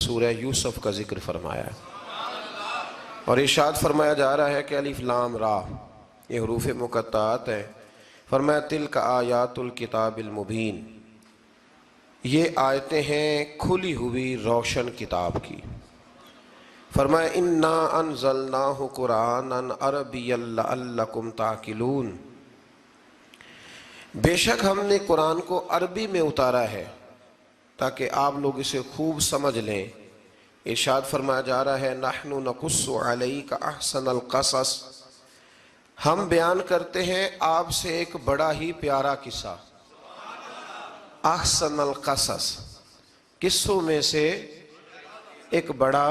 سورہ یوسف کا ذکر فرمایا ہے، اور ارشاد فرمایا جا رہا ہے کہ الف لام را یہ حروف مقطعات ہیں۔ فرمایا تلک آیات الکتاب المبین، یہ آیتیں ہیں کھلی ہوئی روشن کتاب کی۔ فرمایا انا انزلناہ قرآنا عربیا لعلکم تعقلون، بے شک ہم نے قرآن کو عربی میں اتارا ہے تاکہ آپ لوگ اسے خوب سمجھ لیں۔ ارشاد فرمایا جا رہا ہے نحن نقص علیک احسن القصص، ہم بیان کرتے ہیں آپ سے ایک بڑا ہی پیارا قصہ۔ احسن القصص، قصوں میں سے ایک بڑا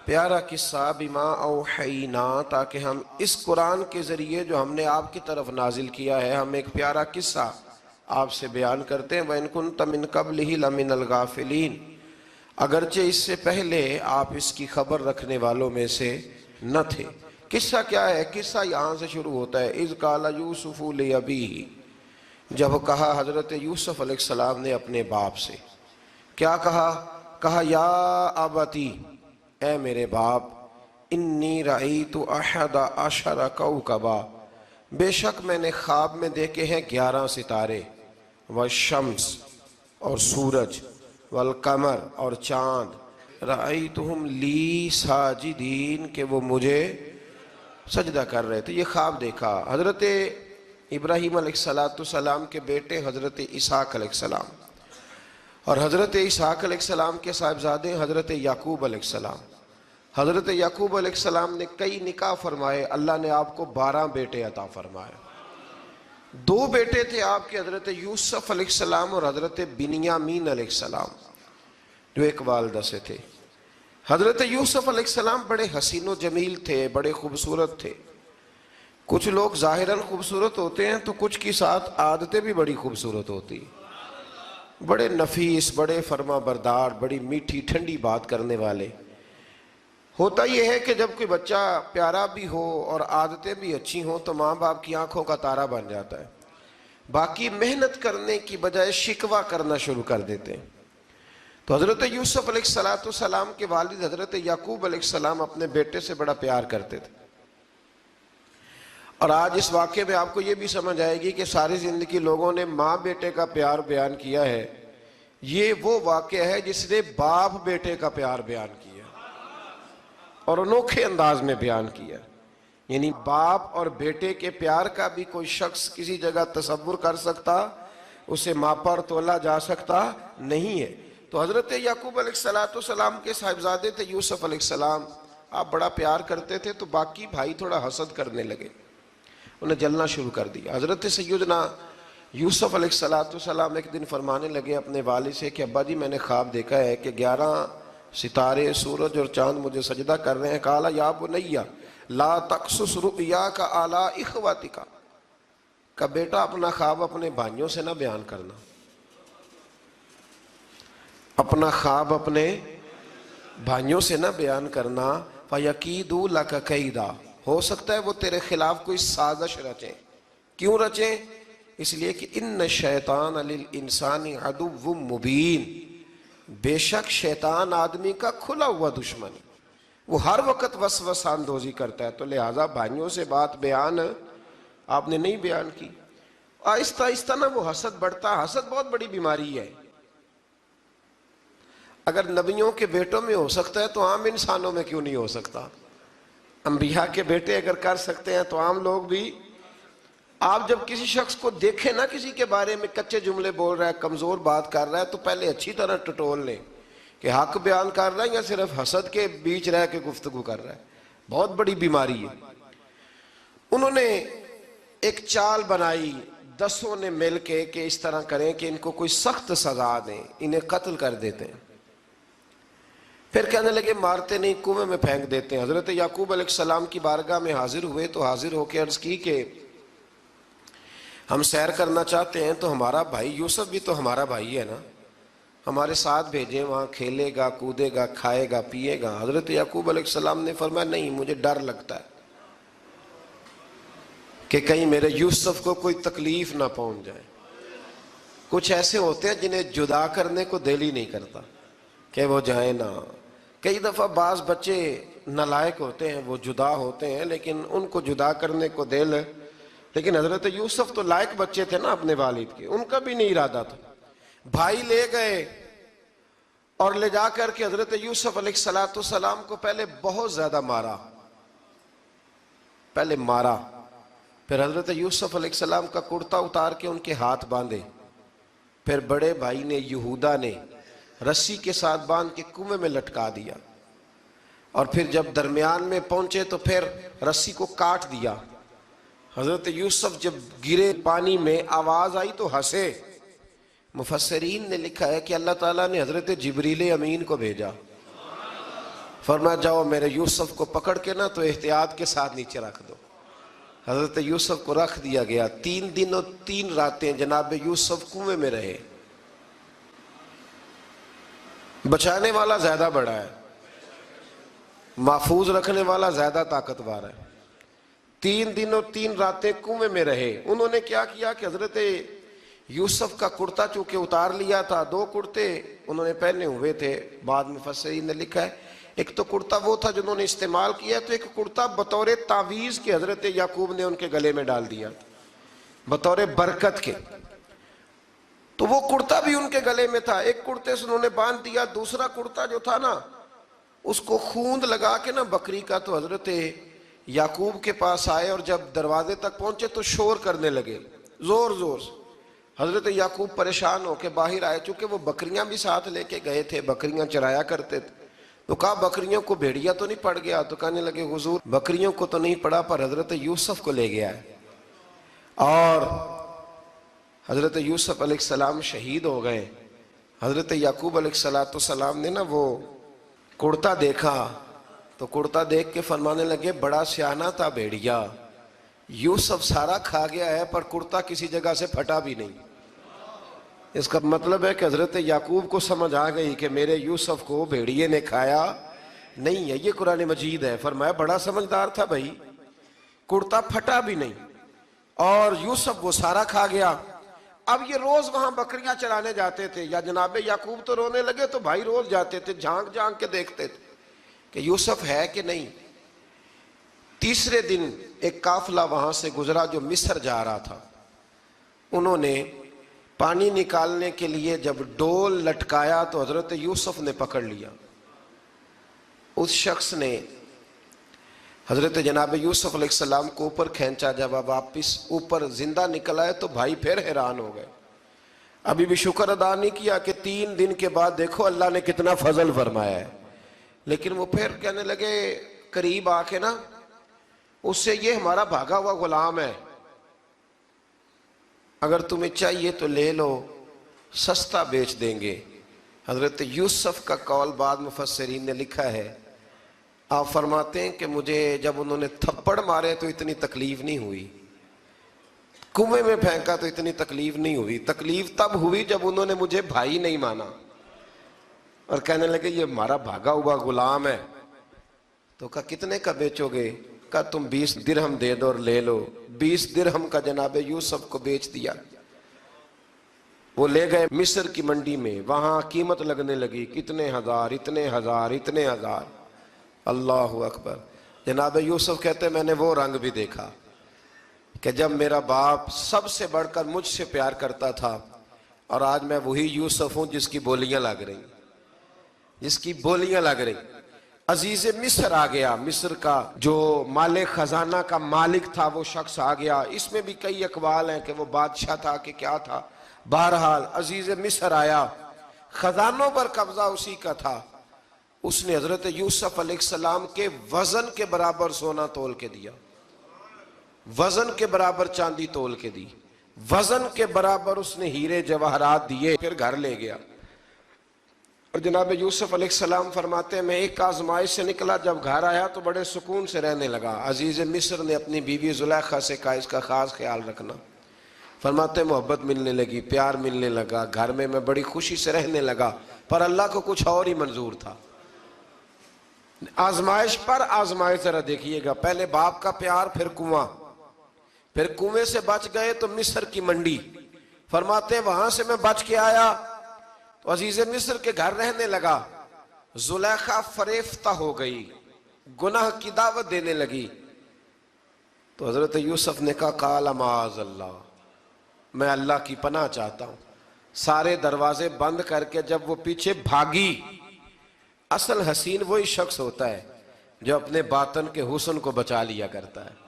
پیارا قصہ، بما اوحینا، تاکہ ہم اس قرآن کے ذریعے جو ہم نے آپ کی طرف نازل کیا ہے، ہم ایک پیارا قصہ آپ سے بیان کرتے ہیں۔ وَإِن كُنتَ مِن قَبْلِهِ لَمِنَ الْغَافِلِينَ، اگرچہ اس سے پہلے آپ اس کی خبر رکھنے والوں میں سے نہ تھے۔ قصہ کیا ہے؟ قصہ یہاں سے شروع ہوتا ہے اِذْ قَالَ يُوسُفُ لِأَبِيهِ، جب کہا حضرت یوسف علیہ السلام نے اپنے باپ سے، کیا کہا یا ابتی، اے میرے باپ، انی رأیت احد عشر کوکبا، بے شک میں نے خواب میں دیکھے ہیں 11 ستارے، والشمس اور سورج، والقمر اور چاند، رأیتہم لی ساجدین، کہ وہ مجھے سجدہ کر رہے تھے۔ یہ خواب دیکھا حضرت ابراہیم علیہ السلام کے بیٹے حضرت اسحاق علیہ السلام، اور حضرت اسحاق علیہ السلام کے صاحبزادے حضرت یعقوب علیہ السلام۔ حضرت یعقوب علیہ السلام نے کئی نکاح فرمائے، اللہ نے آپ کو 12 بیٹے عطا فرمائے۔ 2 بیٹے تھے آپ کے، حضرت یوسف علیہ السلام اور حضرت بنیامین علیہ السلام، جو ایک والدہ سے تھے۔ حضرت یوسف علیہ السلام بڑے حسین و جمیل تھے، بڑے خوبصورت تھے۔ کچھ لوگ ظاہراً خوبصورت ہوتے ہیں تو کچھ کی ساتھ عادتیں بھی بڑی خوبصورت ہوتی ہیں، بڑے نفیس، بڑے فرما بردار، بڑی میٹھی ٹھنڈی بات کرنے والے۔ ہوتا یہ ہے کہ جب کوئی بچہ پیارا بھی ہو اور عادتیں بھی اچھی ہوں تو ماں باپ کی آنکھوں کا تارا بن جاتا ہے، باقی محنت کرنے کی بجائے شکوہ کرنا شروع کر دیتے ہیں۔ تو حضرت یوسف علیہ السلام کے والد حضرت یعقوب علیہ السلام اپنے بیٹے سے بڑا پیار کرتے تھے۔ اور آج اس واقعے میں آپ کو یہ بھی سمجھ آئے گی کہ ساری زندگی لوگوں نے ماں بیٹے کا پیار بیان کیا ہے، یہ وہ واقعہ ہے جس نے باپ بیٹے کا پیار بیان کیا اور انوکھے انداز میں بیان کیا۔ یعنی باپ اور بیٹے کے پیار کا بھی کوئی شخص کسی جگہ تصور کر سکتا، اسے ماپا اور تولا جا سکتا نہیں ہے۔ تو حضرت یعقوب علیہ السلام کے صاحبزادے تھے یوسف علیہ السلام، آپ بڑا پیار کرتے تھے تو باقی بھائی تھوڑا حسد کرنے لگے، انہیں جلنا شروع کر دیا۔ حضرت سیدنا یوسف علیہ السلام ایک دن فرمانے لگے اپنے والد سے کہ ابا جی میں نے خواب دیکھا ہے کہ 11 ستارے، سورج اور چاند مجھے سجدہ کر رہے ہیں۔ قال یا بنی لا تقصص رؤیاک علی اخوتک، کہ بیٹا اپنا خواب اپنے بھائیوں سے نہ بیان کرنا، اپنا خواب اپنے بھائیوں سے نہ بیان کرنا، فیکیدوا لک کیدا، ہو سکتا ہے وہ تیرے خلاف کوئی سازش رچیں۔ کیوں رچیں؟ اس لیے کہ ان الشیطان للانسان عدو مبین، بے شک شیطان آدمی کا کھلا ہوا دشمن، وہ ہر وقت وسوسہ اندوزی کرتا ہے، تو لہٰذا بھائیوں سے بات بیان آپ نے نہیں بیان کی۔ آہستہ آہستہ نا وہ حسد بڑھتا، حسد بہت بڑی بیماری ہے۔ اگر نبیوں کے بیٹوں میں ہو سکتا ہے تو عام انسانوں میں کیوں نہیں ہو سکتا؟ انبیاء کے بیٹے اگر کر سکتے ہیں تو عام لوگ بھی۔ آپ جب کسی شخص کو دیکھیں نا کسی کے بارے میں کچے جملے بول رہا ہے، کمزور بات کر رہا ہے، تو پہلے اچھی طرح ٹٹول لیں کہ حق بیان کر رہا ہے یا صرف حسد کے بیچ رہ کے گفتگو کر رہا ہے۔ بہت بڑی بیماری ہے۔ انہوں نے ایک چال بنائی 10 نے مل کے کہ اس طرح کریں کہ ان کو کوئی سخت سزا دیں، انہیں قتل کر دیتے ہیں۔ پھر کہنے لگے مارتے نہیں، کنویں میں پھینک دیتے ہیں۔ حضرت یعقوب علیہ السلام کی بارگاہ میں حاضر ہوئے تو حاضر ہو کے عرض کی کہ ہم سیر کرنا چاہتے ہیں تو ہمارا بھائی یوسف بھی تو ہمارا بھائی ہے نا، ہمارے ساتھ بھیجیں، وہاں کھیلے گا، کودے گا، کھائے گا، پیے گا۔ حضرت یعقوب علیہ السلام نے فرمایا نہیں، مجھے ڈر لگتا ہے کہ کہیں میرے یوسف کو کوئی تکلیف نہ پہنچ جائے۔ کچھ ایسے ہوتے ہیں جنہیں جدا کرنے کو دل ہی نہیں کرتا، کہ وہ جائیں نہ۔ کئی دفعہ بعض بچے نالائق ہوتے ہیں، وہ جدا ہوتے ہیں، لیکن ان کو جدا کرنے کو دل، لیکن حضرت یوسف تو لائق بچے تھے نا اپنے والد کے، ان کا بھی نہیں ارادہ تھا۔ بھائی لے گئے اور لے جا کر کے حضرت یوسف علیہ السلام کو پہلے بہت زیادہ مارا، پھر حضرت یوسف علیہ السلام کا کرتا اتار کے ان کے ہاتھ باندھے، پھر بڑے بھائی نے یہودا نے رسی کے ساتھ باندھ کے کنویں میں لٹکا دیا، اور پھر جب درمیان میں پہنچے تو پھر رسی کو کاٹ دیا۔ حضرت یوسف جب گرے پانی میں آواز آئی تو ہنسے۔ مفسرین نے لکھا ہے کہ اللہ تعالیٰ نے حضرت جبریل امین کو بھیجا، فرمایا جاؤ میرے یوسف کو پکڑ کے نا تو احتیاط کے ساتھ نیچے رکھ دو۔ حضرت یوسف کو رکھ دیا گیا۔ 3 دن اور 3 راتیں جناب یوسف کنویں میں رہے۔ بچانے والا زیادہ بڑا ہے، محفوظ رکھنے والا زیادہ طاقتور ہے۔ 3 دن اور 3 راتیں کنویں میں رہے۔ انہوں نے کیا کیا کہ حضرت یوسف کا کرتا چونکہ اتار لیا تھا، 2 کرتے انہوں نے پہنے ہوئے تھے، بعد مفسرین نے لکھا ہے ایک تو کرتا وہ تھا جنہوں نے استعمال کیا، تو ایک کرتا بطور تعویذ کے حضرت یعقوب نے ان کے گلے میں ڈال دیا بطور برکت کے، تو وہ کرتا بھی ان کے گلے میں تھا۔ ایک کرتے سے انہوں نے باندھ دیا، دوسرا کرتا جو تھا نا اس کو خوند لگا کے نا بکری کا، تو حضرت یعقوب کے پاس آئے اور جب دروازے تک پہنچے تو شور کرنے لگے زور زور سے۔ حضرت یعقوب پریشان ہو کے باہر آئے، چونکہ وہ بکریاں بھی ساتھ لے کے گئے تھے، بکریاں چرایا کرتے تھے، تو کہا بکریوں کو بھیڑیا تو نہیں پڑ گیا؟ تو کہنے لگے حضور بکریوں کو تو نہیں پڑا، پر حضرت یوسف کو لے گیا ہے۔ اور حضرت یوسف علیہ السلام شہید ہو گئے۔ حضرت یعقوب علیہ السلام نے نا وہ کرتا دیکھا تو کرتا دیکھ کے فرمانے لگے بڑا سیانہ تھا بھیڑیا، یوسف سارا کھا گیا ہے پر کرتا کسی جگہ سے پھٹا بھی نہیں۔ اس کا مطلب ہے کہ حضرت یعقوب کو سمجھ آ گئی کہ میرے یوسف کو بھیڑیے نے کھایا نہیں ہے۔ یہ قرآن مجید ہے۔ فرمایا بڑا سمجھدار تھا بھائی، کرتا پھٹا بھی نہیں اور یوسف وہ سارا کھا گیا۔ اب یہ روز وہاں بکریاں چرانے جاتے تھے، یا جناب یعقوب تو رونے لگے تو بھائی روز جاتے تھے، جھانک جھانک کے دیکھتے تھے کہ یوسف ہے کہ نہیں۔ تیسرے دن ایک قافلہ وہاں سے گزرا جو مصر جا رہا تھا، انہوں نے پانی نکالنے کے لیے جب ڈول لٹکایا تو حضرت یوسف نے پکڑ لیا۔ اس شخص نے حضرت جناب یوسف علیہ السلام کو اوپر کھینچا، جب آپ واپس اوپر زندہ نکل آئے تو بھائی پھر حیران ہو گئے، ابھی بھی شکر ادا نہیں کیا کہ 3 دن کے بعد دیکھو اللہ نے کتنا فضل فرمایا ہے۔ لیکن وہ پھر کہنے لگے قریب آ کے نا اس سے، یہ ہمارا بھاگا ہوا غلام ہے، اگر تمہیں چاہیے تو لے لو، سستا بیچ دیں گے۔ حضرت یوسف کا قول بعد مفسرین نے لکھا ہے، آپ فرماتے ہیں کہ مجھے جب انہوں نے تھپڑ مارے تو اتنی تکلیف نہیں ہوئی، کنویں میں پھینکا تو اتنی تکلیف نہیں ہوئی، تکلیف تب ہوئی جب انہوں نے مجھے بھائی نہیں مانا اور کہنے لگے یہ ہمارا بھاگا ہوا غلام ہے۔ تو کہا کتنے کا بیچو گے؟ کہا تم 20 درہم دے دو اور لے لو۔ 20 درہم کا جناب یوسف کو بیچ دیا۔ وہ لے گئے مصر کی منڈی میں، وہاں قیمت لگنے لگی، کتنے ہزار، اتنے ہزار، اتنے ہزار۔ اللہ اکبر۔ جناب یوسف کہتے میں نے وہ رنگ بھی دیکھا کہ جب میرا باپ سب سے بڑھ کر مجھ سے پیار کرتا تھا، اور آج میں وہی یوسف ہوں جس کی بولیاں لگ رہی، جس کی بولیاں لگ رہی۔ عزیز مصر آ گیا، مصر کا جو مال خزانہ کا مالک تھا وہ شخص آ گیا۔ اس میں بھی کئی اقوال ہیں کہ وہ بادشاہ تھا کہ کیا تھا، بہرحال عزیز مصر آیا، خزانوں پر قبضہ اسی کا تھا۔ اس نے حضرت یوسف علیہ السلام کے وزن کے برابر سونا تول کے دیا، وزن کے برابر چاندی تول کے دی، وزن کے برابر اس نے ہیرے جواہرات دیے، پھر گھر لے گیا۔ اور جناب یوسف علیہ السلام فرماتے ہیں میں ایک آزمائش سے نکلا، جب گھر آیا تو بڑے سکون سے رہنے لگا۔ عزیز مصر نے اپنی بیوی زلیخا سے کہا اس کا خاص خیال رکھنا۔ فرماتے ہیں محبت ملنے لگی، پیار ملنے لگا، گھر میں بڑی خوشی سے رہنے لگا، پر اللہ کو کچھ اور ہی منظور تھا۔ آزمائش پر آزمائش ذرا دیکھیے گا، پہلے باپ کا پیار، پھر کنواں، پھر کنویں سے بچ گئے تو مصر کی منڈی۔ فرماتے ہیں وہاں سے میں بچ کے آیا تو عزیز مصر کے گھر رہنے لگا۔ زلیخا فریفتہ ہو گئی، گناہ کی دعوت دینے لگی، تو حضرت یوسف نے کہا قال معاذ اللہ، میں اللہ کی پناہ چاہتا ہوں۔ سارے دروازے بند کر کے جب وہ پیچھے بھاگی، اصل حسین وہی شخص ہوتا ہے جو اپنے باطن کے حسن کو بچا لیا کرتا ہے۔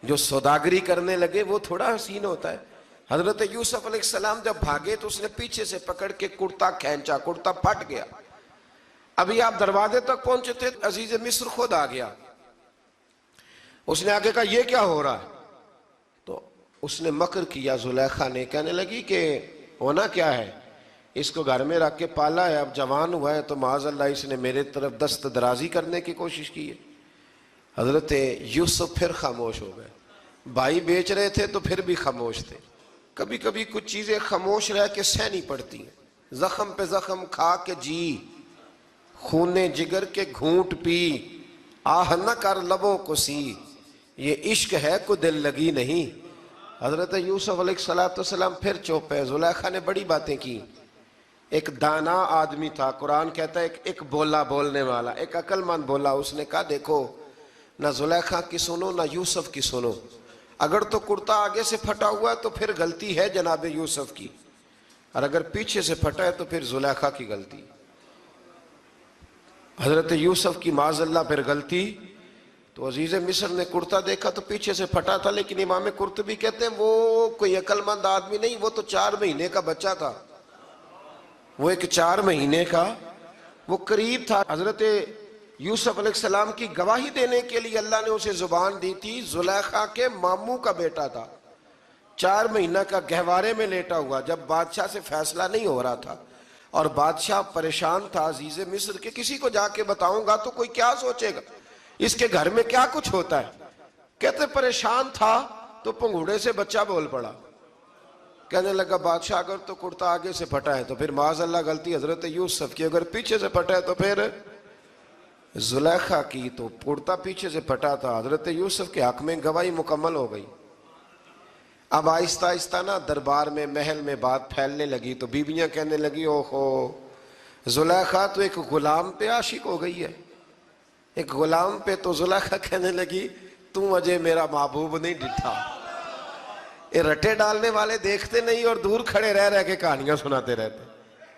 جو سوداگری کرنے لگے وہ تھوڑا حسین ہوتا ہے۔ حضرت یوسف علیہ السلام جب بھاگے تو اس نے پیچھے سے پکڑ کے کرتا کھینچا، کرتا پھٹ گیا۔ ابھی آپ دروازے تک پہنچے تھے، عزیز مصر خود آ گیا۔ اس نے آگے کہا یہ کیا ہو رہا ہے؟ تو اس نے مکر کیا، زلیخا نے، کہنے لگی کہ ہونا کیا ہے، اس کو گھر میں رکھ کے پالا ہے، اب جوان ہوا ہے تو معاذ اللہ اس نے میرے طرف دست درازی کرنے کی کوشش کی ہے۔ حضرت یوسف پھر خاموش ہو گئے۔ بھائی بیچ رہے تھے تو پھر بھی خاموش تھے۔ کبھی کبھی کچھ چیزیں خاموش رہ کے سہنی پڑتی ہیں۔ زخم پہ زخم کھا کے جی، خون جگر کے گھونٹ پی، آہ نہ کر لبوں کو سی، یہ عشق ہے کو دل لگی نہیں۔ حضرت یوسف علیہ السلام پھر چپ ہے۔ زلیخا نے بڑی باتیں کی۔ ایک دانا آدمی تھا، قرآن کہتا ہے ایک بولا بولنے والا، ایک عقل مند بولا۔ اس نے کہا دیکھو، نہ زلیخا کی سنو نہ یوسف کی سنو، اگر تو کرتا آگے سے پھٹا ہوا ہے تو پھر غلطی ہے جناب یوسف کی، اور اگر پیچھے سے پھٹا ہے تو پھر زلیخا کی غلطی۔ حضرت یوسف کی معاذ اللہ پھر غلطی۔ تو عزیز مصر نے کرتا دیکھا تو پیچھے سے پھٹا تھا، لیکن امام قرطبی کہتے ہیں وہ کوئی عقل مند آدمی نہیں، وہ تو 4 مہینے کا بچہ تھا، وہ ایک 4 مہینے کا وہ قریب تھا۔ حضرت یوسف علیہ السلام کی گواہی دینے کے لیے اللہ نے اسے زبان دی تھی۔ زلیخا کے ماموں کا بیٹا تھا، 4 مہینہ کا گہوارے میں لیٹا ہوا، جب بادشاہ سے فیصلہ نہیں ہو رہا تھا اور بادشاہ پریشان تھا عزیز مصر کے کسی کو جا کے بتاؤں گا تو کوئی کیا سوچے گا، اس کے گھر میں کیا کچھ ہوتا ہے۔ کہتے پریشان تھا تو پنگوڑے سے بچہ بول پڑا، کہنے لگا بادشاہ اگر تو کرتا آگے سے پھٹا ہے تو پھر معاذ اللہ غلطی حضرت یوسف کی، اگر پیچھے سے پھٹا ہے تو پھر زلیخا کی۔ تو کرتا پیچھے سے پھٹا تھا، حضرت یوسف کے حق میں گواہی مکمل ہو گئی۔ اب آہستہ آہستہ نا دربار میں محل میں بات پھیلنے لگی، تو بیویاں کہنے لگی اوہو زلیخا تو ایک غلام پہ عاشق ہو گئی ہے، ایک غلام پہ۔ تو زلیخا کہنے لگی تم اجے میرا محبوب نہیں ڈٹھا۔ یہ رٹے ڈالنے والے دیکھتے نہیں اور دور کھڑے رہ رہ کے کہانیاں سناتے رہتے۔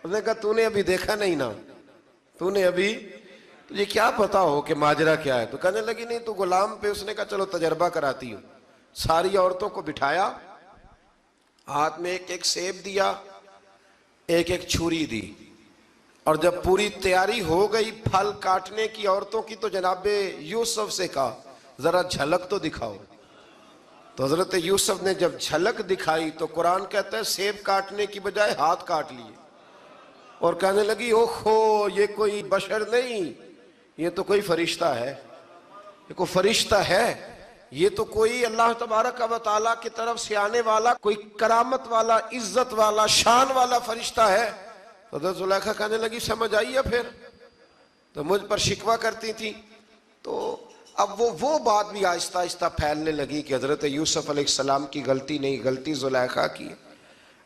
اس نے کہا تو نے ابھی دیکھا نہیں نا، تو نے ابھی، تجھے کیا پتا ہو کہ ماجرا کیا ہے؟ تو کہنے لگی نہیں تو غلام پہ۔ اس نے کہا چلو تجربہ کراتی ہوں۔ ساری عورتوں کو بٹھایا، ہاتھ میں ایک ایک سیب دیا، ایک ایک چھری دی، اور جب پوری تیاری ہو گئی پھل کاٹنے کی عورتوں کی، تو جناب یوسف سے کہا ذرا جھلک تو دکھاؤ۔ تو حضرت یوسف نے جب جھلک دکھائی تو قرآن کہتا ہے سیب کاٹنے کی بجائے ہاتھ کاٹ لیے، اور کہنے لگی اوہو یہ کوئی بشر نہیں، یہ تو کوئی فرشتہ ہے، یہ کوئی فرشتہ ہے، یہ تو کوئی اللہ تبارک و تعالیٰ کی طرف سے آنے والا کوئی کرامت والا، عزت والا، شان والا فرشتہ ہے۔ تو حضرت زلیخا کہنے لگی سمجھ آئی ہے پھر، تو مجھ پر شکوہ کرتی تھی۔ تو اب وہ بات بھی آہستہ آہستہ پھیلنے لگی کہ حضرت یوسف علیہ السلام کی غلطی نہیں، غلطی زلیخا کی۔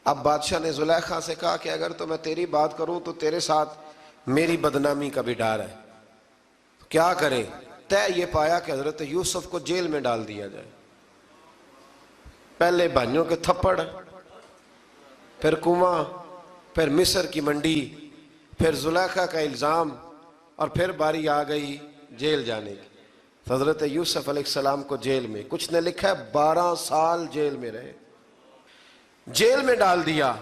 اب بادشاہ نے زلیخا سے کہا کہ اگر تو میں تیری بات کروں تو تیرے ساتھ میری بدنامی کا بھی ڈر ہے، کیا کریں؟ طے یہ پایا کہ حضرت یوسف کو جیل میں ڈال دیا جائے۔ پہلے بھائیوں کے تھپڑ، پھر کنواں، پھر مصر کی منڈی، پھر زلیخا کا الزام، اور پھر باری آ گئی جیل جانے کی۔ حضرت یوسف علیہ السلام کو جیل میں، کچھ نے لکھا ہے 12 سال جیل میں رہے، جیل میں ڈال دیا۔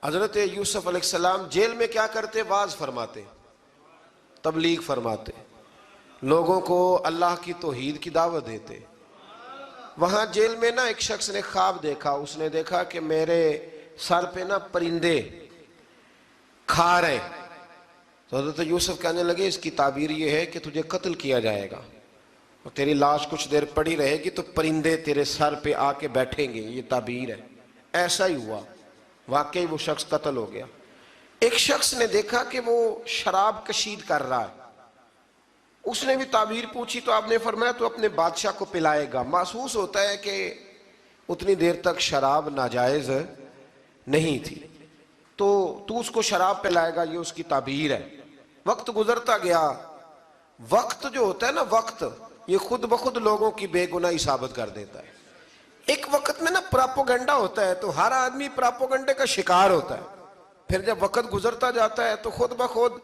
حضرت یوسف علیہ السلام جیل میں کیا کرتے؟ واعظ فرماتے، تبلیغ فرماتے، لوگوں کو اللہ کی توحید کی دعوت دیتے۔ وہاں جیل میں نا ایک شخص نے خواب دیکھا، اس نے دیکھا کہ میرے سر پہ نا پرندے کھا رہے۔ تو حضرت یوسف کہنے لگے اس کی تعبیر یہ ہے کہ تجھے قتل کیا جائے گا، اور تیری لاش کچھ دیر پڑی رہے گی تو پرندے تیرے سر پہ آ کے بیٹھیں گے، یہ تعبیر ہے۔ ایسا ہی ہوا، واقعی وہ شخص قتل ہو گیا۔ ایک شخص نے دیکھا کہ وہ شراب کشید کر رہا ہے، اس نے بھی تعبیر پوچھی تو آپ نے فرمایا تو اپنے بادشاہ کو پلائے گا۔ محسوس ہوتا ہے کہ اتنی دیر تک شراب ناجائز نہیں تھی، تو اس کو شراب پلائے گا، یہ اس کی تعبیر ہے۔ وقت گزرتا گیا. وقت جو ہوتا ہے نا، وقت یہ خود بخود لوگوں کی بے گناہی ثابت کر دیتا ہے. ایک وقت میں نا پراپوگنڈا ہوتا ہے تو ہر آدمی پراپوگنڈے کا شکار ہوتا ہے. پھر جب وقت گزرتا جاتا ہے تو خود بخود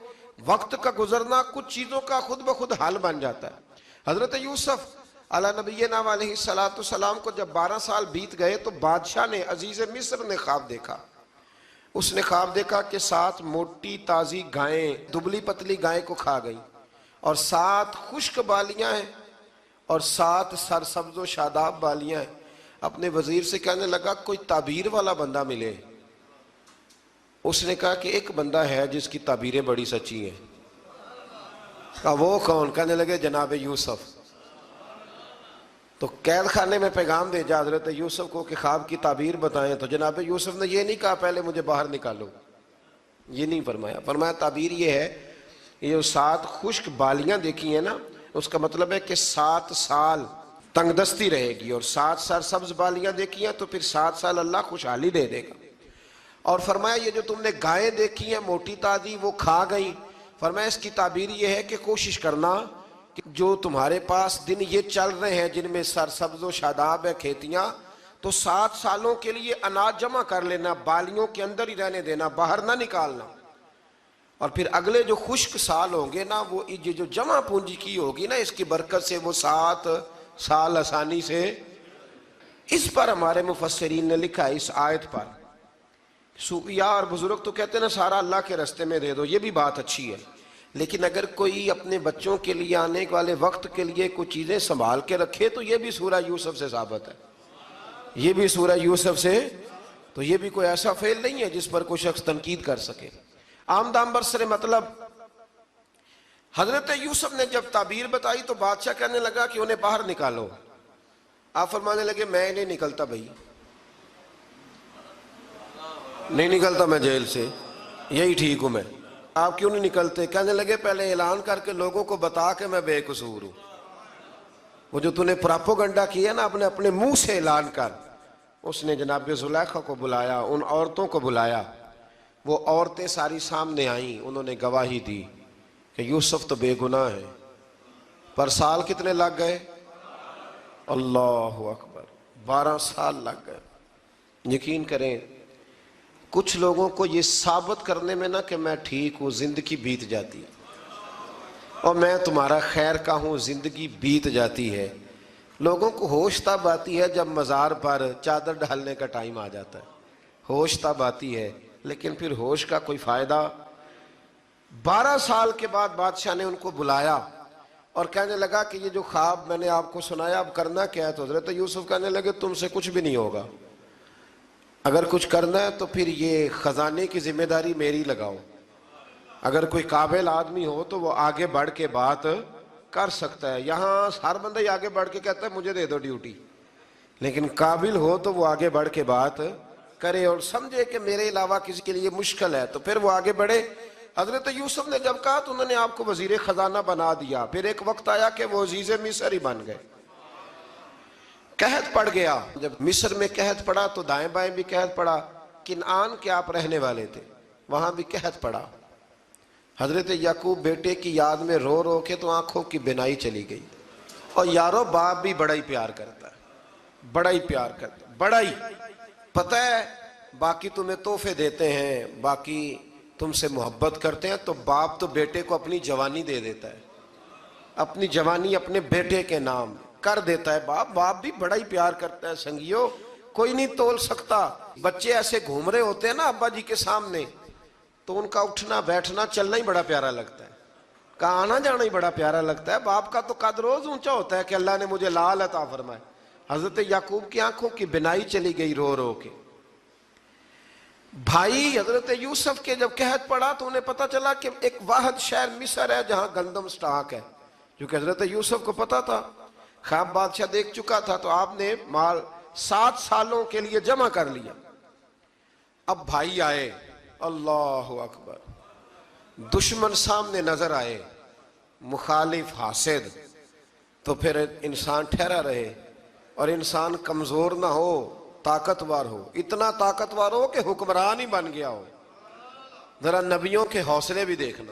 وقت کا گزرنا کچھ چیزوں کا خود بخود حل بن جاتا ہے. حضرت یوسف علی نبینا علیہ السلام کو جب 12 سال بیت گئے تو بادشاہ نے، عزیز مصر نے خواب دیکھا. اس نے خواب دیکھا کہ 7 موٹی تازی گائیں دبلی پتلی گائیں کو کھا گئی، اور 7 خشک بالیاں ہیں اور 7 سرسبز و شاداب بالیاں ہیں. اپنے وزیر سے کہنے لگا کوئی تعبیر والا بندہ ملے. اس نے کہا کہ ایک بندہ ہے جس کی تعبیریں بڑی سچی ہیں. کہا وہ کون؟ کہنے لگے جناب یوسف. تو قید خانے میں پیغام بھیجا حضرت یوسف کو کہ خواب کی تعبیر بتائیں. تو جناب یوسف نے یہ نہیں کہا پہلے مجھے باہر نکالو، یہ نہیں فرمایا. فرمایا تعبیر یہ ہے، یہ جو 7 خشک بالیاں دیکھی ہیں نا، اس کا مطلب ہے کہ 7 سال تنگ دستی رہے گی، اور 7 سرسبز بالیاں دیکھی ہیں تو پھر 7 سال اللہ خوشحالی دے دے گا. اور فرمایا یہ جو تم نے گائیں دیکھی ہیں موٹی تازی وہ کھا گئی، فرمایا اس کی تعبیر یہ ہے کہ کوشش کرنا کہ جو تمہارے پاس دن یہ چل رہے ہیں جن میں سرسبز و شاداب ہے کھیتیاں، تو 7 سالوں کے لیے اناج جمع کر لینا، بالیوں کے اندر ہی رہنے دینا، باہر نہ نکالنا. اور پھر اگلے جو خشک سال ہوں گے نا، وہ یہ جو جمع پونجی کی ہوگی نا، اس کی برکت سے وہ 7 سال آسانی سے. اس پر ہمارے مفسرین نے لکھا ہے، اس آیت پر صوفیاء اور بزرگ تو کہتے ہیں نا سارا اللہ کے راستے میں دے دو، یہ بھی بات اچھی ہے، لیکن اگر کوئی اپنے بچوں کے لیے آنے والے وقت کے لیے کچھ چیزیں سنبھال کے رکھے تو یہ بھی سورہ یوسف سے ثابت ہے. یہ بھی سورہ یوسف سے، تو یہ بھی کوئی ایسا فعل نہیں ہے جس پر کوئی شخص تنقید کر سکے. آمدام برسر مطلب حضرت یوسف نے جب تعبیر بتائی تو بادشاہ کہنے لگا کہ انہیں باہر نکالو. آپ فرمانے لگے میں نہیں نکلتا بھائی، نہیں نکلتا میں جیل سے، یہی ٹھیک ہوں میں. آپ کیوں نہیں نکلتے؟ کہنے لگے پہلے اعلان کر کے لوگوں کو بتا کہ میں بے قصور ہوں. وہ جو تُو نے پراپوگنڈا کیا نا اپنے منہ سے اعلان کر. اس نے جناب زلیخا کو بلایا، ان عورتوں کو بلایا، وہ عورتیں ساری سامنے آئیں، انہوں نے گواہی دی کہ یوسف تو بے گناہ ہے. پر سال کتنے لگ گئے؟ اللہ اکبر، 12 سال لگ گئے. یقین کریں کچھ لوگوں کو یہ ثابت کرنے میں نا کہ میں ٹھیک ہوں زندگی بیت جاتی ہے، اور میں تمہارا خیر کا ہوں زندگی بیت جاتی ہے. لوگوں کو ہوش تب آتی ہے جب مزار پر چادر ڈالنے کا ٹائم آ جاتا ہے، ہوش تب آتی ہے، لیکن پھر ہوش کا کوئی فائدہ. 12 سال کے بعد بادشاہ نے ان کو بلایا اور کہنے لگا کہ یہ جو خواب میں نے آپ کو سنایا اب کرنا کیا ہے؟ تو حضرت یوسف کہنے لگے تم سے کچھ بھی نہیں ہوگا، اگر کچھ کرنا ہے تو پھر یہ خزانے کی ذمہ داری میری لگاؤ. اگر کوئی قابل آدمی ہو تو وہ آگے بڑھ کے بات کر سکتا ہے. یہاں ہر بندہ ہی آگے بڑھ کے کہتا ہے مجھے دے دو ڈیوٹی، لیکن قابل ہو تو وہ آگے بڑھ کے بات کرے اور سمجھے کہ میرے علاوہ کسی کے لیے مشکل ہے تو پھر وہ آگے بڑھے. حضرت یوسف نے جب کہا تو انہوں نے آپ کو وزیر خزانہ بنا دیا. پھر ایک وقت آیا کہ وہ عزیز مصر ہی بن گئے. قحط پڑ گیا، جب مصر میں قحط پڑا تو دائیں بائیں بھی قحط پڑا. کنعان کے آپ رہنے والے تھے، وہاں بھی قحط پڑا. حضرت یعقوب بیٹے کی یاد میں رو رو کے تو آنکھوں کی بینائی چلی گئی. اور یارو باپ بھی بڑا ہی پیار کرتا ہے، بڑا ہی پیار کرتا ہے، بڑا ہی. پتہ ہے باقی تمہیں تحفے دیتے ہیں، باقی تم سے محبت کرتے ہیں، تو باپ تو بیٹے کو اپنی جوانی دے دیتا ہے، اپنی جوانی اپنے بیٹے کے نام کر دیتا ہے. باپ بھی بڑا ہی پیار کرتا ہے. سنگیو کوئی نہیں تول سکتا. بچے ایسے گھوم رہے ہوتے ہیں نا ابا جی کے سامنے تو ان کا اٹھنا بیٹھنا چلنا ہی بڑا پیارا لگتا ہے، کا آنا جانا ہی بڑا پیارا لگتا ہے. باپ کا تو قد روز اونچا ہوتا ہے کہ اللہ نے مجھے لال عطا فرمائے. حضرت یعقوب کی آنکھوں کی بینائی چلی گئی رو رو کے. بھائی حضرت یوسف کے جب قحط پڑا تو انہیں پتا چلا کہ ایک واحد شہر مصر ہے جہاں گندم سٹاک ہے، کیونکہ حضرت یوسف کو پتا تھا، خواب بادشاہ دیکھ چکا تھا. تو آپ نے مال 7 سالوں کے لیے جمع کر لیا. اب بھائی آئے، اللہ اکبر، دشمن سامنے نظر آئے، مخالف حاسد، تو پھر انسان ٹھہرا رہے اور انسان کمزور نہ ہو، طاقتور ہو. اتنا طاقتور ہو کہ حکمران ہی بن گیا ہو. ذرا نبیوں کے حوصلے بھی دیکھنا.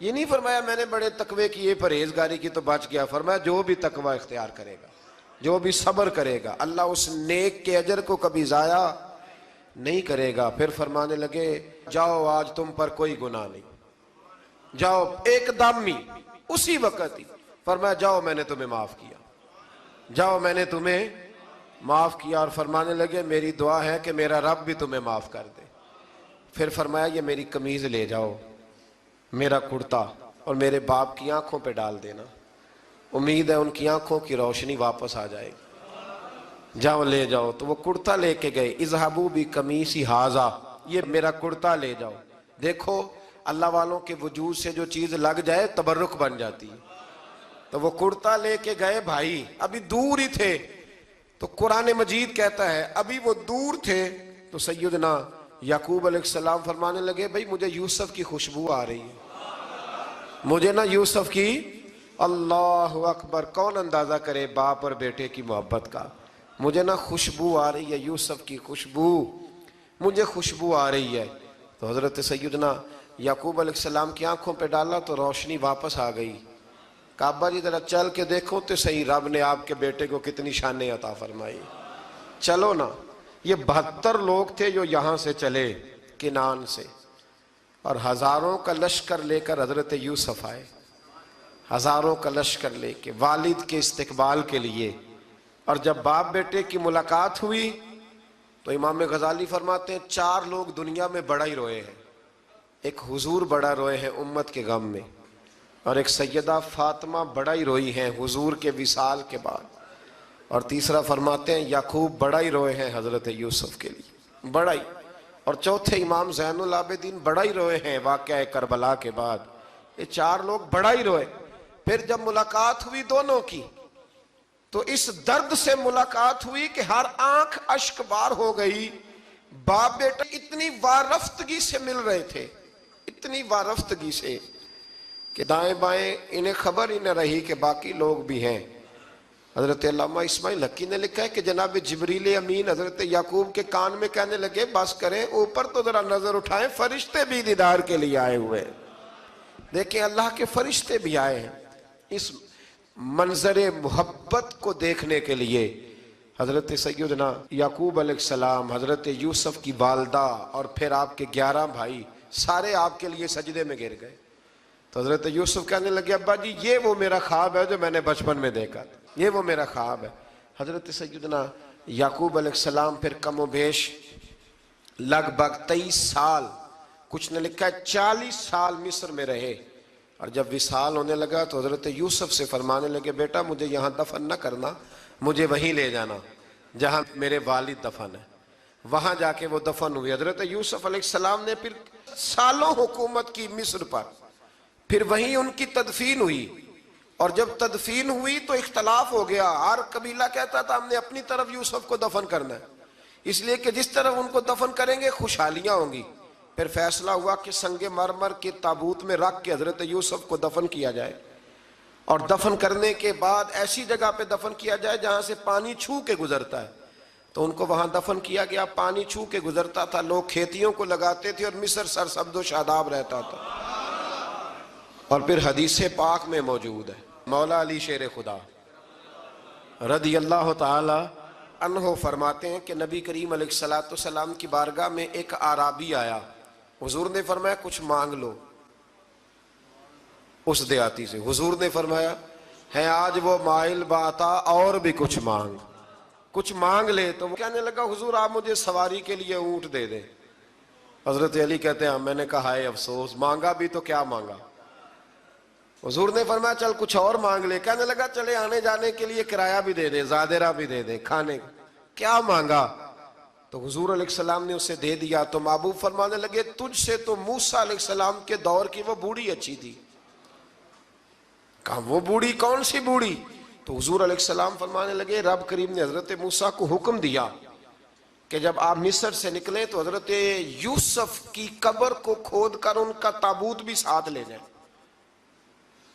یہ نہیں فرمایا میں نے بڑے تقوی کیے پرہیزگاری کی تو بچ گیا، فرمایا جو بھی تقوی اختیار کرے گا، جو بھی صبر کرے گا، اللہ اس نیک کے اجر کو کبھی ضائع نہیں کرے گا۔ پھر فرمانے لگے جاؤ آج تم پر کوئی گناہ نہیں، جاؤ ایک دم ہی اسی وقت ہی فرمایا جاؤ میں نے تمہیں معاف کیا، جاؤ میں نے تمہیں معاف کیا۔ اور فرمانے لگے میری دعا ہے کہ میرا رب بھی تمہیں معاف کر دے۔ پھر فرمایا یہ میری قمیض لے جاؤ، میرا کرتا، اور میرے باپ کی آنکھوں پہ ڈال دینا، امید ہے ان کی آنکھوں کی روشنی واپس آ جائے گی، جاؤ لے جاؤ۔ تو وہ کرتا لے کے گئے، اذهبوا بقمیصی ھذا، یہ میرا کرتا لے جاؤ۔ دیکھو اللہ والوں کے وجود سے جو چیز لگ جائے تبرک بن جاتی ہے۔ تو وہ کرتا لے کے گئے، بھائی ابھی دور ہی تھے، تو قرآن مجید کہتا ہے ابھی وہ دور تھے تو سیدنا یعقوب علیہ السلام فرمانے لگے بھئی مجھے یوسف کی خوشبو آ رہی ہے، مجھے نا یوسف کی، اللہ اکبر، کون اندازہ کرے باپ اور بیٹے کی محبت کا، مجھے نا خوشبو آ رہی ہے، یوسف کی خوشبو، مجھے خوشبو آ رہی ہے۔ تو حضرت سیدنا یعقوب علیہ السلام کی آنکھوں پہ ڈالا تو روشنی واپس آ گئی۔ کعبہ جی ذرا چل کے دیکھو تو صحیح رب نے آپ کے بیٹے کو کتنی شانیں عطا فرمائی۔ چلو نا، یہ 72 لوگ تھے جو یہاں سے چلے کنان سے، اور ہزاروں کا لشکر لے کر حضرت یوسف آئے، ہزاروں کا لشکر لے کے والد کے استقبال کے لیے۔ اور جب باپ بیٹے کی ملاقات ہوئی تو امام غزالی فرماتے ہیں 4 لوگ دنیا میں بڑا ہی روئے ہیں، ایک حضور بڑا روئے ہیں امت کے غم میں، اور ایک سیدہ فاطمہ بڑا ہی روئی ہیں حضور کے وصال کے بعد، اور تیسرا فرماتے ہیں یعقوب بڑا ہی روئے ہیں حضرت یوسف کے لیے، بڑا ہی، اور چوتھے امام زین العابدین بڑا ہی روئے ہیں واقعہ کربلا کے بعد۔ یہ 4 لوگ بڑا ہی روئے۔ پھر جب ملاقات ہوئی دونوں کی تو اس درد سے ملاقات ہوئی کہ ہر آنکھ اشک بار ہو گئی، باپ بیٹا اتنی وارفتگی سے مل رہے تھے، اتنی وارفتگی سے کہ دائیں بائیں انہیں خبر ہی نہ رہی کہ باقی لوگ بھی ہیں۔ حضرت علامہ اسماعیل حقی نے لکھا ہے کہ جناب جبریل امین حضرت یعقوب کے کان میں کہنے لگے بس کریں، اوپر تو ذرا نظر اٹھائیں، فرشتے بھی دیدار کے لیے آئے ہوئے ہیں۔ دیکھیں اللہ کے فرشتے بھی آئے ہیں اس منظر محبت کو دیکھنے کے لیے۔ حضرت سیدنا یعقوب علیہ السلام، حضرت یوسف کی والدہ، اور پھر آپ کے 11 بھائی سارے آپ کے لیے سجدے میں گر گئے۔ تو حضرت یوسف کہنے لگے ابا جی یہ وہ میرا خواب ہے جو میں نے بچپن میں دیکھا تھا، یہ وہ میرا خواب ہے۔ حضرت سیدنا یعقوب علیہ السلام پھر کم و بیش لگ بھگ 23 سال، کچھ نے لکھا ہے 40 سال مصر میں رہے، اور جب وصال ہونے لگا تو حضرت یوسف سے فرمانے لگے بیٹا مجھے یہاں دفن نہ کرنا، مجھے وہیں لے جانا جہاں میرے والد دفن ہے۔ وہاں جا کے وہ دفن ہوئے۔ حضرت یوسف علیہ السلام نے پھر سالوں حکومت کی مصر پر، پھر وہیں ان کی تدفین ہوئی، اور جب تدفین ہوئی تو اختلاف ہو گیا، ہر قبیلہ کہتا تھا ہم نے اپنی طرف یوسف کو دفن کرنا ہے، اس لیے کہ جس طرف ان کو دفن کریں گے خوشحالیاں ہوں گی۔ پھر فیصلہ ہوا کہ سنگ مرمر کے تابوت میں رکھ کے حضرت یوسف کو دفن کیا جائے، اور دفن کرنے کے بعد ایسی جگہ پہ دفن کیا جائے جہاں سے پانی چھو کے گزرتا ہے۔ تو ان کو وہاں دفن کیا گیا، پانی چھو کے گزرتا تھا، لوگ کھیتیوں کو لگاتے تھے، اور مصر سرسبز و شاداب رہتا تھا۔ اور پھر حدیث پاک میں موجود ہے، مولا علی شیر خدا رضی اللہ تعالی عنہ فرماتے ہیں کہ نبی کریم علیہ السلام کی بارگاہ میں ایک اعرابی آیا، حضور نے فرمایا کچھ مانگ لو اس دیہاتی سے۔ حضور نے فرمایا ہے آج وہ مائل باتا، اور بھی کچھ مانگ لے۔ تو وہ کہنے لگا حضور آپ مجھے سواری کے لیے اونٹ دے دیں۔ حضرت علی کہتے ہیں میں نے کہا ہے افسوس، مانگا بھی تو کیا مانگا۔ حضور نے فرمایا چل کچھ اور مانگ لے۔ کہنے لگا چلے آنے جانے کے لیے کرایہ بھی دے دے، زادرہ بھی دے دے، کھانے کیا مانگا؟ تو حضور علیہ السلام نے اسے دے دیا۔ تو محبوب فرمانے لگے تجھ سے تو موسیٰ علیہ السلام کے دور کی وہ بوڑھی اچھی تھی۔ کہا وہ بوڑھی کون سی بوڑھی؟ تو حضور علیہ السلام فرمانے لگے رب کریم نے حضرت موسیٰ کو حکم دیا کہ جب آپ مصر سے نکلیں تو حضرت یوسف کی قبر کو کھود کر ان کا تابوت بھی ساتھ لے جائیں۔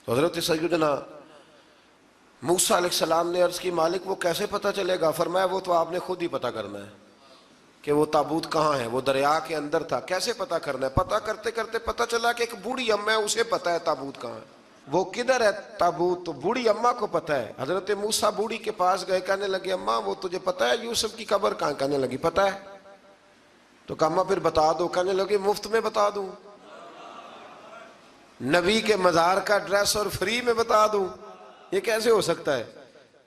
تو حضرت سیدنا موسیٰ علیہ السلام نے عرض کی مالک وہ کیسے پتہ چلے گا؟ فرمایا وہ تو آپ نے خود ہی پتہ کرنا ہے، کہ وہ تابوت کہاں ہے، وہ دریا کے اندر تھا، کیسے پتہ کرنا ہے؟ پتہ کرتے کرتے پتہ چلا کہ ایک بوڑھی اماں ہے، اسے پتہ ہے تابوت کہاں ہے، وہ کدھر ہے تابوت، تو بوڑھی اماں کو پتہ ہے۔ حضرت موسیٰ بوڑھی کے پاس گئے، کہنے لگے اماں وہ تجھے پتہ ہے یوسف کی قبر کہاں؟ کہنے لگی پتہ ہے۔ تو کہا اماں پھر بتا دو، کہنے لگے مفت میں بتا دوں، نبی کے مزار کا ایڈریس اور فری میں بتا دوں، یہ کیسے ہو سکتا ہے؟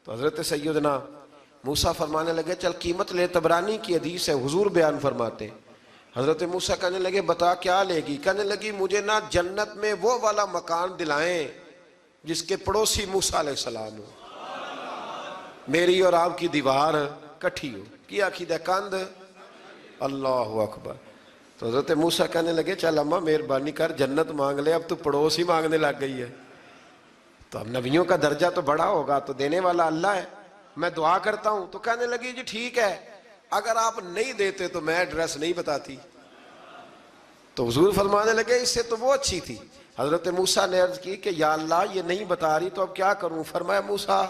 تو حضرت سیدنا موسیٰ فرمانے لگے چل قیمت لے، طبرانی کی حدیث ہے، حضور بیان فرماتے۔ حضرت موسیٰ کہنے لگے بتا کیا لے گی؟ کہنے لگی مجھے نا جنت میں وہ والا مکان دلائیں جس کے پڑوسی موسیٰ علیہ السلام ہو، میری اور آپ کی دیوار کٹھی ہو، کیا عقیدہ کند، اللہ اکبر۔ تو حضرت موسیٰ کہنے لگے چل اماں مہربانی کر جنت مانگ لے، اب تو پڑوس ہی مانگنے لگ گئی ہے، تو اب نبیوں کا درجہ تو بڑا ہوگا، تو دینے والا اللہ ہے، میں دعا کرتا ہوں۔ تو کہنے لگی جی ٹھیک ہے، اگر آپ نہیں دیتے تو میں ایڈریس نہیں بتاتی۔ تو حضور فرمانے لگے اس سے تو وہ اچھی تھی۔ حضرت موسیٰ نے عرض کی کہ یا اللہ یہ نہیں بتا رہی تو اب کیا کروں؟ فرمایا موسیٰ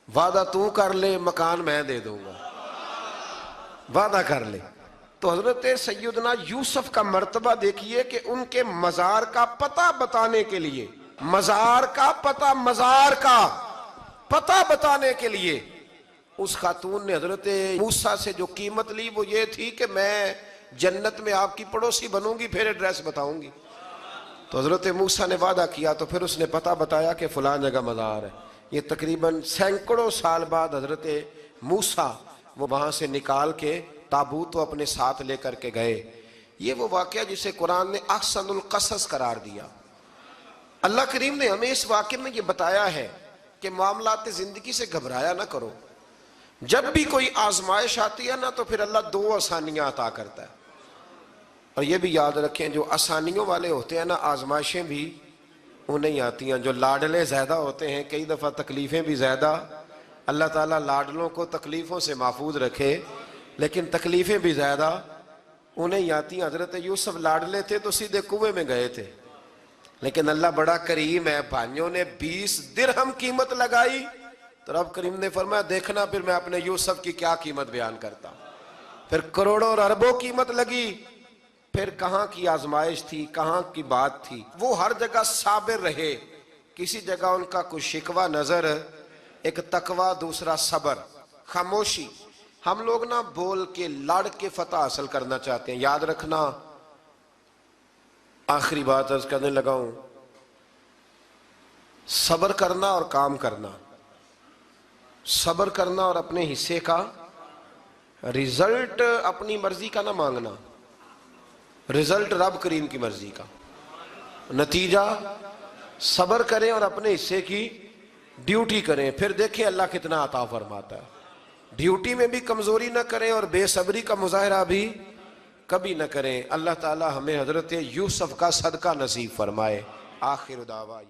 وعدہ تو کر لے، مکان میں دے دوں گا، وعدہ کر لے۔ تو حضرت سیدنا یوسف کا مرتبہ دیکھیے کہ ان کے مزار کا پتہ بتانے کے لیے، مزار کا پتہ، مزار کا پتہ بتانے کے لیے اس خاتون نے حضرت موسیٰ سے جو قیمت لی وہ یہ تھی کہ میں جنت میں آپ کی پڑوسی بنوں گی، پھر ایڈریس بتاؤں گی۔ تو حضرت موسیٰ نے وعدہ کیا، تو پھر اس نے پتہ بتایا کہ فلاں جگہ مزار ہے۔ یہ تقریباً سینکڑوں سال بعد حضرت موسیٰ وہ وہاں سے نکال کے تابوت کو اپنے ساتھ لے کر کے گئے۔ یہ وہ واقعہ جسے قرآن نے احسن القصص قرار دیا۔ اللہ کریم نے ہمیں اس واقعے میں یہ بتایا ہے کہ معاملات زندگی سے گھبرایا نہ کرو، جب بھی کوئی آزمائش آتی ہے نا تو پھر اللہ دو آسانیاں عطا کرتا ہے، اور یہ بھی یاد رکھیں جو آسانیوں والے ہوتے ہیں نا آزمائشیں بھی انہیں آتی ہیں، جو لاڈلے زیادہ ہوتے ہیں کئی دفعہ تکلیفیں بھی زیادہ۔ اللہ تعالیٰ لاڈلوں کو تکلیفوں سے محفوظ رکھے، لیکن تکلیفیں بھی زیادہ انہیں آتی ہیں۔ حضرت یوسف لاڈلے تھے تو سیدھے کنویں میں گئے تھے، لیکن اللہ بڑا کریم ہے، بھائیوں نے 20 درہم قیمت لگائی تو رب کریم نے فرمایا دیکھنا پھر میں اپنے یوسف کی کیا قیمت بیان کرتا ہوں۔ پھر کروڑوں اور اربوں قیمت لگی، پھر کہاں کی آزمائش تھی، کہاں کی بات تھی، وہ ہر جگہ صابر رہے، کسی جگہ ان کا کوئی شکوہ نظر، ایک تقوی، دوسرا صبر، خاموشی۔ ہم لوگ نہ بول کے لڑ کے فتح حاصل کرنا چاہتے ہیں، یاد رکھنا۔ آخری بات عرض کرنے لگا ہوں، صبر کرنا اور کام کرنا، صبر کرنا اور اپنے حصے کا رزلٹ اپنی مرضی کا نہ مانگنا، رزلٹ رب کریم کی مرضی کا، نتیجہ صبر کریں اور اپنے حصے کی ڈیوٹی کریں، پھر دیکھیں اللہ کتنا عطا فرماتا ہے۔ ڈیوٹی میں بھی کمزوری نہ کریں اور بے صبری کا مظاہرہ بھی کبھی نہ کریں۔ اللہ تعالی ہمیں حضرت یوسف کا صدقہ نصیب فرمائے۔ آخر دعویٰ